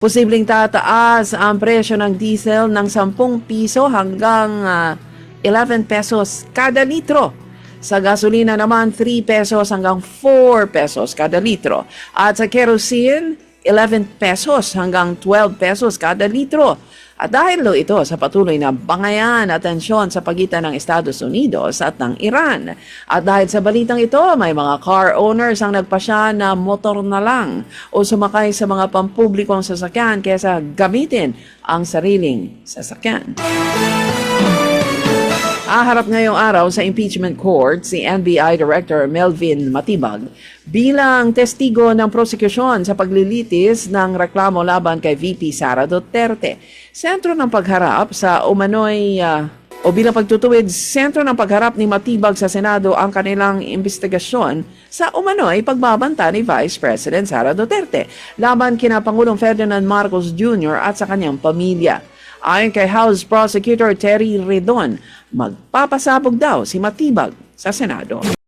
Posibleng tataas ang presyo ng diesel ng 10 piso hanggang 11 pesos kada litro. Sa gasolina naman, 3 pesos hanggang 4 pesos kada litro. At sa kerosene, 11 pesos hanggang 12 pesos kada litro. At dahil ito sa patuloy na bangayan at tensyon sa pagitan ng Estados Unidos at ng Iran. At dahil sa balitang ito, may mga car owners ang nagpasya na motor na lang o sumakay sa mga pampublikong sasakyan kaysa gamitin ang sariling sasakyan. Haharap ngayong araw sa impeachment court si NBI Director Melvin Matibag bilang testigo ng prosekusyon sa paglilitis ng reklamo laban kay VP Sara Duterte. Sentro ng pagharap sa umano'y bilang pagtutuwid, sentro ng pagharap ni Matibag sa Senado ang kanilang investigasyon sa umano'y pagbabanta ni Vice President Sara Duterte laban kina Pangulong Ferdinand Marcos Jr. at sa kanyang pamilya. Ayon kay House Prosecutor Terry Redon, magpapasabog daw si Matibag sa Senado.